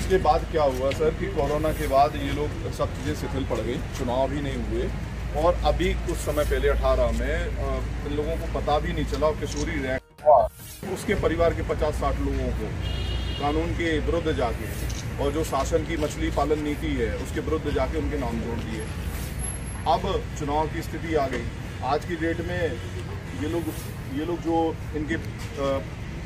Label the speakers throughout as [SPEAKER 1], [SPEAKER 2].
[SPEAKER 1] उसके बाद क्या हुआ सर कि कोरोना के बाद ये लोग सब चीज़ें शिथिल पड़ गई, चुनाव भी नहीं हुए और अभी कुछ समय पहले 18 में इन लोगों को पता भी नहीं चला और किशोरी रैंक हुआ, उसके परिवार के 50-60 लोगों को कानून के विरुद्ध जाके और जो शासन की मछली पालन नीति है उसके विरुद्ध जाके उनके नाम जोड़ दिए। अब चुनाव की स्थिति आ गई। आज की डेट में ये लोग जो इनके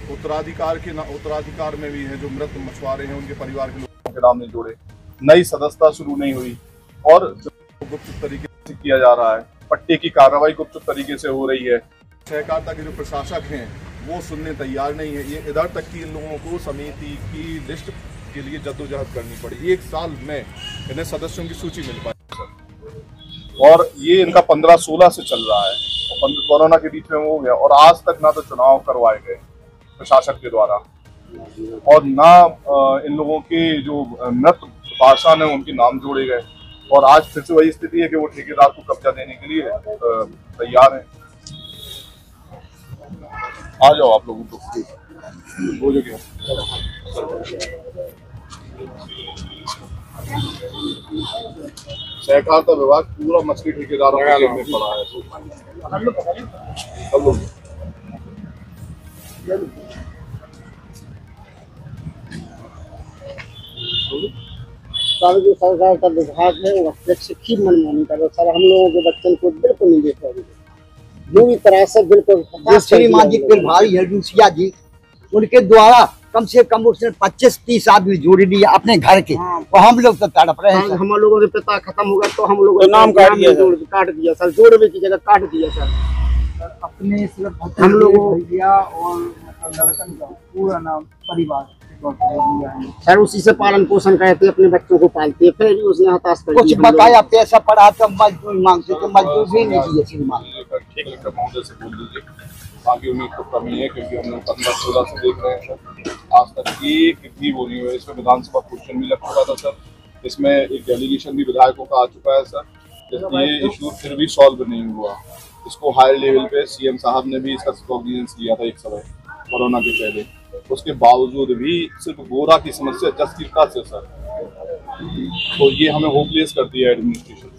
[SPEAKER 1] उत्तराधिकार में भी हैं, जो मृत मछुआरे हैं उनके परिवार के लोगों के नाम नहीं जोड़े, नई सदस्यता शुरू नहीं हुई और गुप्त तरीके से किया जा रहा है, पट्टे की कार्रवाई गुप्त तरीके से हो रही है। सहकारिता के जो प्रशासक हैं वो सुनने तैयार नहीं है। ये इधर तक कि इन लोगों को समिति की लिस्ट के लिए जद्दोजहद करनी पड़ी। 1 साल में इन्हें सदस्यों की सूची मिल पाई और ये इनका 15-16 से चल रहा है। कोरोना के बीच में हो गया और आज तक ना तो चुनाव करवाए गए प्रशासन के द्वारा और ना इन लोगों के जो मृत पाषाण है उनके नाम जोड़े गए और आज फिर से वही स्थिति है कि वो ठेकेदार को कब्जा देने के लिए तैयार हैं। आ जाओ आप लोगों को हो जगह सहकारिता विभाग पूरा मछली ठेकेदारों के जेब में पड़ा है।
[SPEAKER 2] जो सरकार का विभाग है वो अध्यक्ष की मनमानी कर रहा है सर। हम लोगों के बच्चन को बिल्कुल नहीं देख रहे, जो भी तरह से बिल्कुल।
[SPEAKER 3] श्रीमान जी के भाई है रूसिया जी, उनके द्वारा कम से कम उसने 25-30 आदमी जोड़ दिए अपने घर के। तो हम लोग तो तड़प रहे हैं।
[SPEAKER 2] हम लोगों के पिता खत्म हो गया तो हम लोगों ने नाम काट दिया सर, जोड़ने की जगह काट दिया सर।
[SPEAKER 4] अपने सिर्फ हम लोगों भैया और लड़कन का पूरा नाम परिवार
[SPEAKER 2] सर उसी से पालन पोषण करते, अपने बच्चों को पालते, फिर भी उसने हताश कर
[SPEAKER 3] कुछ बताया पैसा पड़ा तो मजदूर मांगते तो मजदूर भी नहीं दिए श्रीमान।
[SPEAKER 1] बाकी उम्मीद तो कमी है क्योंकि हम लोग 15-16 से देख रहे हैं सर, आज तक एक भी वो नहीं हुआ। इसमें विधानसभा क्वेश्चन भी लग चुका था सर, इसमें एक डेलीगेशन भी विधायकों का आ चुका है सर। ये इशू फिर भी सॉल्व नहीं हुआ। इसको हायर लेवल पे सीएम साहब ने भी इसका कॉग्निजेंस लिया था एक समय कोरोना के पहले, उसके बावजूद भी सिर्फ गोरा की समस्या जस्टिफिका से सर, तो ये हमें होपलेस कर दिया एडमिनिस्ट्रेशन।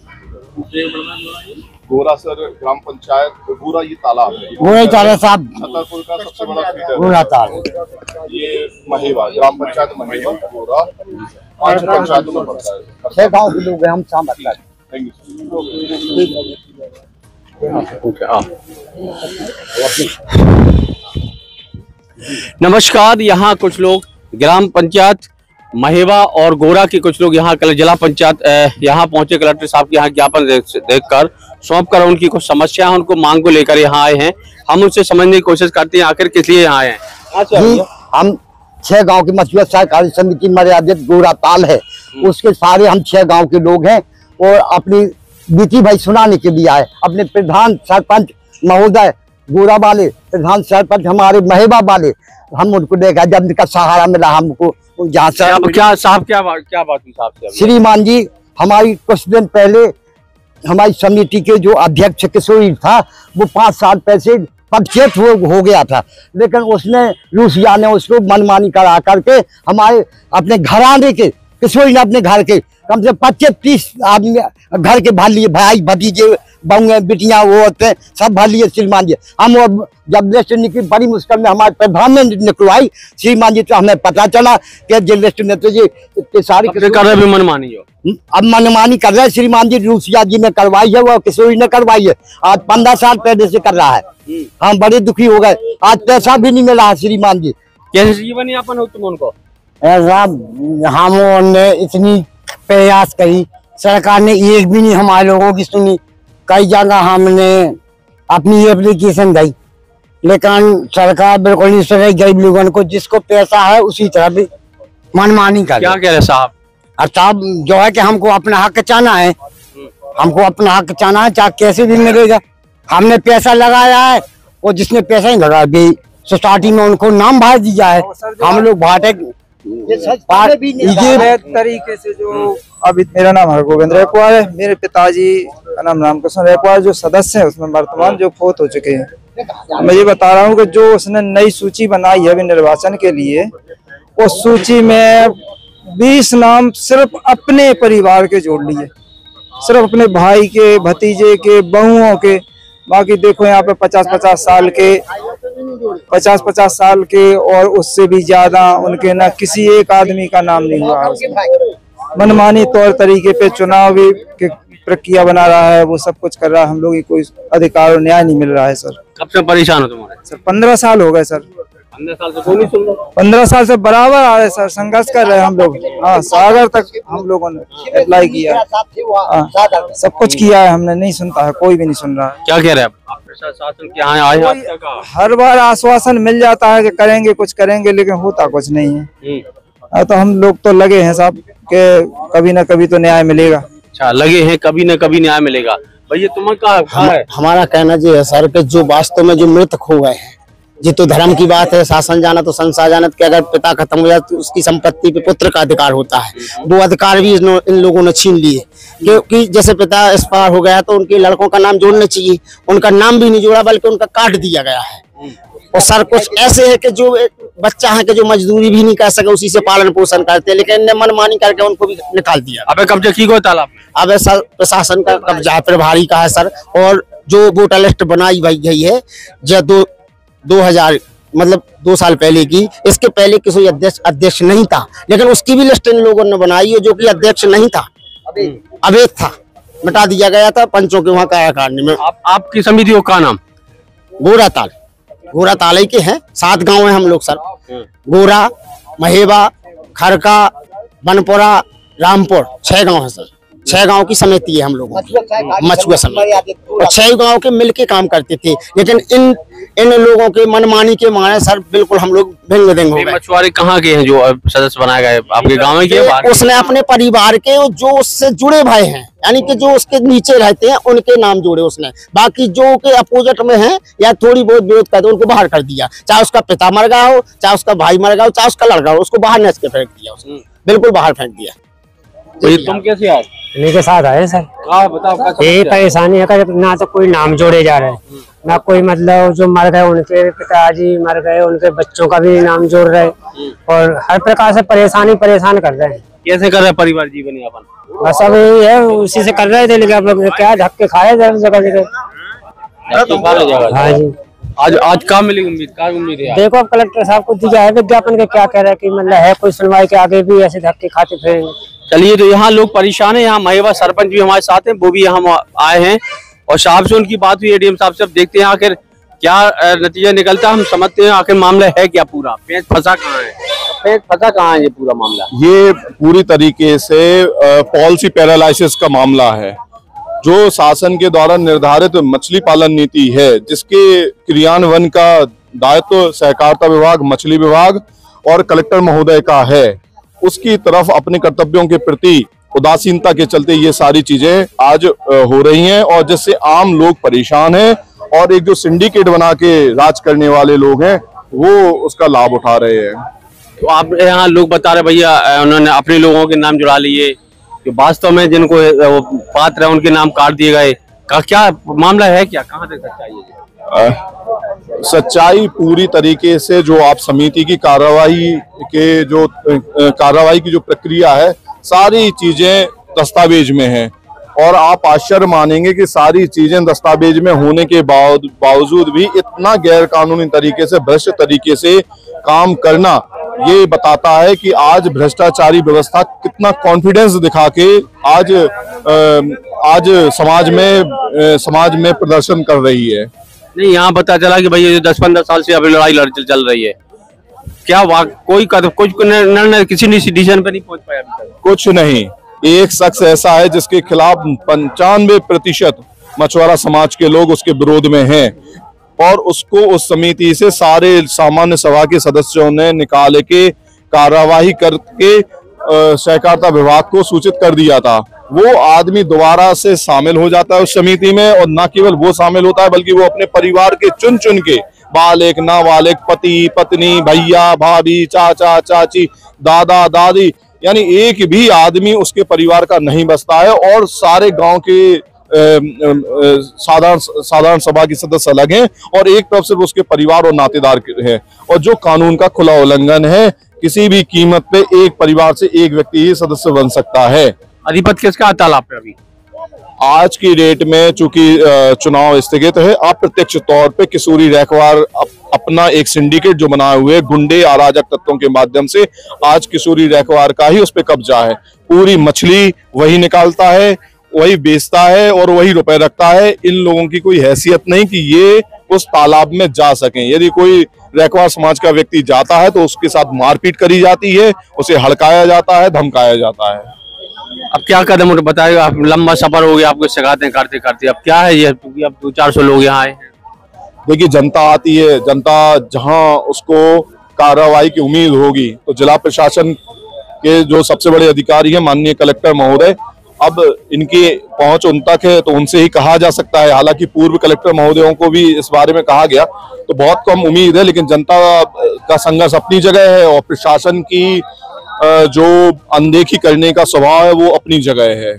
[SPEAKER 1] गोरा सर ग्राम पंचायत गोरा, ये तालाब है,
[SPEAKER 3] गोरा तालाब साहब
[SPEAKER 1] छतरपुर का सबसे बड़ा फीडर
[SPEAKER 3] गोरा तालाब।
[SPEAKER 1] ये महेवा ग्राम पंचायत महेवा गोरा 5 पंचायतों में पड़ता है।
[SPEAKER 3] 6 गाँव के लोग हैं हम शाम।
[SPEAKER 1] Thank you.
[SPEAKER 5] नमस्कार। यहाँ कुछ लोग ग्राम पंचायत महेवा और गोरा के कुछ लोग यहाँ कल जिला पंचायत यहाँ पहुंचे, कलेक्टर साहब के यहाँ ज्ञापन देखकर सौंप कर उनकी कुछ समस्या है, उनको मांग को लेकर यहाँ आए हैं। हम उनसे समझने की कोशिश करते हैं आखिर किस लिए यहाँ आए हैं।
[SPEAKER 3] हम 6 गांव की मछुआ सहकारी समिति मर्यादित गोरा ताल है, उसके सारे हम 6 गांव के लोग हैं और अपनी बीती भाई सुनाने के लिए आए। अपने प्रधान सरपंच महोदय गोरा वाले, प्रधान सरपंच हमारे महेबा वाले, हम उनको देखा जब उनका सहारा मिला हमको। जहाँ से
[SPEAKER 5] क्या बात हुई
[SPEAKER 3] श्रीमान जी, हमारी कुछ दिन पहले हमारी समिति के जो अध्यक्ष किशोरी था वो 5 साल पहले पदच्युत हो गया था, लेकिन उसने रूसिया ने उसको मनमानी करा करके हमारे अपने घराने के किशोरी ने अपने घर के कम से 25-30 आदमी घर के भर लिए, भाई भतीजे बहुएं बेटियां वो होते हैं सब भर लिए श्रीमान जी। हम जब लिस्ट निकली बड़ी मुश्किल में हमारे प्रधान में निकलवाई श्रीमान जी, तो हमें पता चला कि जिस लिस्ट में तो ये सारी
[SPEAKER 5] मनमानी
[SPEAKER 3] अब मनमानी कर रहे हैं श्रीमान जी। रूसिया जी ने करवाई है, वो किशोरी ने करवाई है, आज 15 साल पहले से कर रहा है। हम बड़े दुखी हो गए, आज पैसा भी नहीं मिला है श्रीमान जी।
[SPEAKER 5] कैसे जीवन यापन हो तुम उनको?
[SPEAKER 3] ऐसा हमने इतनी प्रयास करी, सरकार ने एक भी नहीं हमारे लोगों की सुनी। कई जगह हमने अपनी एप्लीकेशन दी, लेकिन सरकार बिल्कुल नहीं सुन रही। गरीब लोगों को जिसको पैसा है उसी तरह भी मनमानी कर।
[SPEAKER 5] क्या कह रहे साहब?
[SPEAKER 3] साहब जो है कि हमको अपना हक चाहना है, हमको अपना हक चाहना है, चाहे कैसे भी मिलेगा। हमने पैसा लगाया है और जिसने पैसा ही लगा दी सोसाइटी में उनको नाम भर दिया है। हम लोग भाटे
[SPEAKER 4] ये तरीके से जो अभी मेरा नाम हरगोविंद रैकवार है, मेरे पिताजी का नाम रामकृष्ण रैकवार जो सदस्य है उसमें वर्तमान जो फोत हो चुके हैं। मैं ये बता रहा हूँ कि जो उसने नई सूची बनाई है अभी निर्वाचन के लिए, उस सूची में 20 नाम सिर्फ अपने परिवार के जोड़ लिए, सिर्फ अपने भाई के, भतीजे के, बहुओं के। बाकी देखो यहाँ पे 50-50 साल के और उससे भी ज्यादा उनके ना किसी एक आदमी का नाम नहीं हुआ है। मनमानी तौर तरीके पे चुनावी की प्रक्रिया बना रहा है, वो सब कुछ कर रहा है। हम लोग की कोई अधिकार और न्याय नहीं मिल रहा है सर।
[SPEAKER 5] कब से परेशान हो तुम्हारे?
[SPEAKER 4] सर 15 साल हो गए सर।
[SPEAKER 5] 15 साल से कोई नहीं सुन रहा?
[SPEAKER 4] 15 साल से बराबर आ रहे सर, संघर्ष कर रहे हैं हम लोग। हाँ, सागर तक हम लोगों ने अप्लाई किया, सब कुछ किया है हमने, नहीं सुनता है, कोई भी नहीं सुन रहा है।
[SPEAKER 5] क्या कह रहे हैं आप? प्रशासन के यहाँ आए हैं?
[SPEAKER 4] हर बार आश्वासन मिल जाता है कि करेंगे, कुछ करेंगे, लेकिन होता कुछ नहीं है। तो हम लोग तो लगे हैं साहब कि कभी न कभी तो न्याय मिलेगा।
[SPEAKER 5] अच्छा, लगे हैं कभी न कभी न्याय मिलेगा। भैया तुम्हारा कहाँ है?
[SPEAKER 6] हमारा कहना ये है सर कि जो वास्तव में जो मृतक हो गए हैं, ये तो धर्म की बात है, शासन जाना तो संसार जाना, कि अगर पिता खत्म हो जाए तो उसकी संपत्ति पे पुत्र का अधिकार होता है। वो अधिकार भी इन लोगों ने छीन लिए, क्योंकि जैसे पिता एक्सपायर हो गया तो उनके लड़कों का नाम जोड़ना चाहिए, उनका नाम भी नहीं जोड़ा बल्कि उनका काट दिया गया है। और सर कुछ ऐसे है कि जो बच्चा है कि जो मजदूरी भी नहीं कर सके, उसी से पालन पोषण करते हैं, लेकिन मनमानी करके उनको भी निकाल दिया।
[SPEAKER 5] अबे कब्जा की गई तालाब?
[SPEAKER 6] अब सर प्रशासन का कब्जा प्रभारी का है सर। और जो वोटर लिस्ट बनाई गई है जो 2000 मतलब 2 साल पहले की, इसके पहले किसी अध्यक्ष नहीं था, लेकिन उसकी भी लिस्ट इन लोगों ने बनाई है, जो कि अध्यक्ष नहीं था, अवैध था, मिटा दिया गया था पंचों के वहाँ कार्यकारिणी में।
[SPEAKER 5] आपकी समिति को क्या नाम?
[SPEAKER 6] गोरा ताल के हैं। 7 गांव हैं हम लोग सर, गोरा, महेबा, खरका, बनपुरा, रामपुर, 6 गांव है सर। 6 गांव की समिति है हम लोगों की, मछुआ समिति, और 6 गांव के मिलके काम करते थे। लेकिन इन लोगों के मनमानी के मारे सर बिल्कुल हम लोग भिंग हो गए।
[SPEAKER 5] मछुआरे कहाँ के हैं जो सदस्य बनाए गए? आपके गाँव में के?
[SPEAKER 6] उसने अपने परिवार के जो उससे जुड़े भाई हैं, यानी कि जो उसके नीचे रहते हैं, उनके नाम जोड़े उसने। बाकी जो के अपोजिट में हैं या थोड़ी बहुत विरोध करते उनको बाहर कर दिया। चाहे उसका पिता मर गया हो, चाहे उसका भाई मर गया हो, चाहे उसका लड़का हो, उसको बाहर नच के फेंक दिया उसने, बिल्कुल बाहर फेंक दिया।
[SPEAKER 5] तो तुम कैसे आए?
[SPEAKER 7] इन्हीं के साथ आए सर।
[SPEAKER 5] बताओ।
[SPEAKER 7] यही परेशानी है कि ना तो कोई नाम जोड़े जा रहे हैं, ना कोई मतलब जो मर गए उनके पिताजी मर गए, उनके बच्चों का भी नाम जोड़ रहे, और हर प्रकार से परेशान कर रहे हैं।
[SPEAKER 5] कैसे कर रहे हैं परिवार जीवन यापन?
[SPEAKER 7] बस अब यही है, उसी से कर रहे थे, लेकिन अब लोग क्या धक्के खाए जगह। हाँ जी।
[SPEAKER 5] आज क्या मिलेगी? उम्मीद है?
[SPEAKER 7] देखो अब कलेक्टर साहब को दिया है विज्ञापन के, क्या कह रहे हैं कि मतलब है कोई सुनवाई के, आगे भी ऐसे धक्के खाते फिरेंगे।
[SPEAKER 5] चलिए, तो यहाँ लोग परेशान है। यहाँ महेबा सरपंच भी हमारे साथ हैं, वो भी यहाँ आए हैं और साहब से उनकी बात हुई एडीएम साहब से। अब देखते हैं आखिर क्या नतीजा निकलता है, हम समझते हैं आखिर मामला है क्या पूरा, पेच फंसा कहाँ है ये पूरा मामला।
[SPEAKER 1] ये पूरी तरीके से पॉलिसी पैरालाइसिस का मामला है। जो शासन के द्वारा निर्धारित मछली पालन नीति है, जिसके क्रियान्वयन का दायित्व सहकारिता विभाग, मछली विभाग और कलेक्टर महोदय का है, उसकी तरफ अपने कर्तव्यों के प्रति उदासीनता के चलते ये सारी चीजें आज हो रही हैं, और जिससे आम लोग परेशान हैं, और एक जो सिंडिकेट बना के राज करने वाले लोग हैं वो उसका लाभ उठा रहे हैं।
[SPEAKER 5] तो आप यहाँ लोग बता रहे भैया उन्होंने अपने लोगों के नाम जुड़ा लिए, जो वास्तव में जिनको वो पात्र है उनके नाम काट दिए गए। क्या मामला है, क्या कहाँ तक सच्चाई है?
[SPEAKER 1] सच्चाई पूरी तरीके से जो आप समिति की कार्रवाई की जो प्रक्रिया है, सारी चीजें दस्तावेज में हैं, और आप आश्चर्य मानेंगे कि सारी चीजें दस्तावेज में होने के बावजूद भी इतना गैर कानूनी तरीके से, भ्रष्ट तरीके से काम करना, ये बताता है कि आज भ्रष्टाचारी व्यवस्था कितना कॉन्फिडेंस दिखा के आज समाज में प्रदर्शन कर रही है।
[SPEAKER 5] नहीं, यहाँ पता चला कि भैया 10-15 साल से अभी लड़ाई चल रही है। क्या कोई निर्णय किसी डिसीजन पे नहीं पहुंच पाया अभी तक?
[SPEAKER 1] कुछ नहीं। एक शख्स ऐसा है जिसके खिलाफ 95% मछुआरा समाज के लोग उसके विरोध में हैं, और उसको उस समिति से सारे सामान्य सभा के सदस्यों ने निकाल के कार्यवाही करके सहकारिता विभाग को सूचित कर दिया था। वो आदमी दोबारा से शामिल हो जाता है उस समिति में, और न केवल वो शामिल होता है बल्कि वो अपने परिवार के चुन के बालिक, नाबालिग, पति, पत्नी, भैया, भाभी, चाचा, चाची, दादा, दादी, यानी एक भी आदमी उसके परिवार का नहीं बचता है, और सारे गांव के साधारण सभा के सदस्य अलग हैं, और एक तरफ से उसके परिवार और नातेदार हैं, और जो कानून का खुला उल्लंघन है, किसी भी कीमत पे एक परिवार से एक व्यक्ति ही सदस्य बन सकता है।
[SPEAKER 5] अधिपत्य किसका है तालाब पे अभी?
[SPEAKER 1] आज की डेट में चूंकि चुनाव स्थगित है, अप्रत्यक्ष तौर पे किशोरी रैकवार अपना एक सिंडिकेट जो बनाए हुए गुंडे अराजक तत्वों के माध्यम से आज किशोरी रैकवार का ही उस पे कब्जा है। पूरी मछली वही निकालता है, वही बेचता है और वही रुपए रखता है। इन लोगों की कोई हैसियत नहीं कि ये उस तालाब में जा सकें। यदि कोई रैकवार समाज का व्यक्ति जाता है तो उसके साथ मारपीट करी जाती है, उसे हड़काया जाता है, धमकाया जाता है।
[SPEAKER 5] अब क्या कदम बताएगा? आप लंबा सफर हो गया आपको शिकायतें करते करते, अब क्या है ये? क्योंकि अब 200-400 लोग यहाँ आए हैं।
[SPEAKER 1] देखिए, जनता आती है, जनता जहां उसको कार्रवाई की उम्मीद होगी तो जिला प्रशासन के जो सबसे बड़े अधिकारी हैं माननीय कलेक्टर महोदय, अब इनकी पहुंच उन तक है तो उनसे ही कहा जा सकता है। हालांकि पूर्व कलेक्टर महोदयों को भी इस बारे में कहा गया तो बहुत कम उम्मीद है, लेकिन जनता का संघर्ष अपनी जगह है और प्रशासन की जो अनदेखी करने का स्वभाव है वो अपनी जगह है।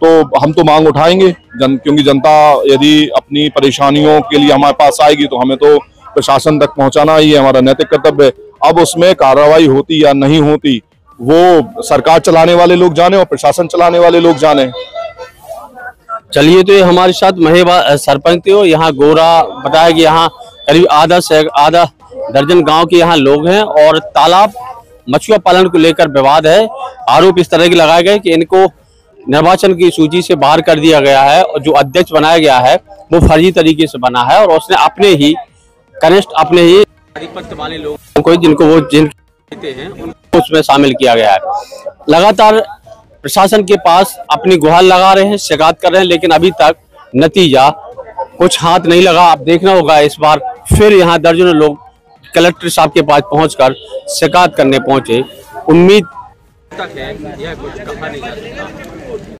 [SPEAKER 1] तो हम तो मांग उठाएंगे क्योंकि जनता यदि अपनी परेशानियों के लिए हमारे पास आएगी तो हमें तो प्रशासन तक पहुंचाना ही है, हमारा नैतिक कर्तव्य है। अब उसमें कार्रवाई होती या नहीं होती वो सरकार चलाने वाले लोग जाने और प्रशासन चलाने वाले लोग जाने।
[SPEAKER 5] चलिए, तो ये हमारे साथ महेबा सरपंच थे। यहाँ गोरा बताया कि यहाँ करीब आधा दर्जन गांव के यहाँ लोग हैं और तालाब मछुआ पालन को लेकर विवाद है। आरोप इस तरह के लगाए गए कि इनको निर्वाचन की सूची से बाहर कर दिया गया है और जो अध्यक्ष बनाया गया है वो फर्जी तरीके से बना है और उसने अपने ही आधिपत्य वाले लोगों को जिनको वो जिनके हैं उनको उसमें शामिल किया गया है। लगातार प्रशासन के पास अपनी गुहार लगा रहे हैं, शिकायत कर रहे हैं, लेकिन अभी तक नतीजा कुछ हाथ नहीं लगा। अब देखना होगा, इस बार फिर यहाँ दर्जनों लोग कलेक्टर साहब के पास पहुंचकर शिकायत करने पहुंचे। उम्मीद तक है यह कुछ कहा नहीं जा सकता।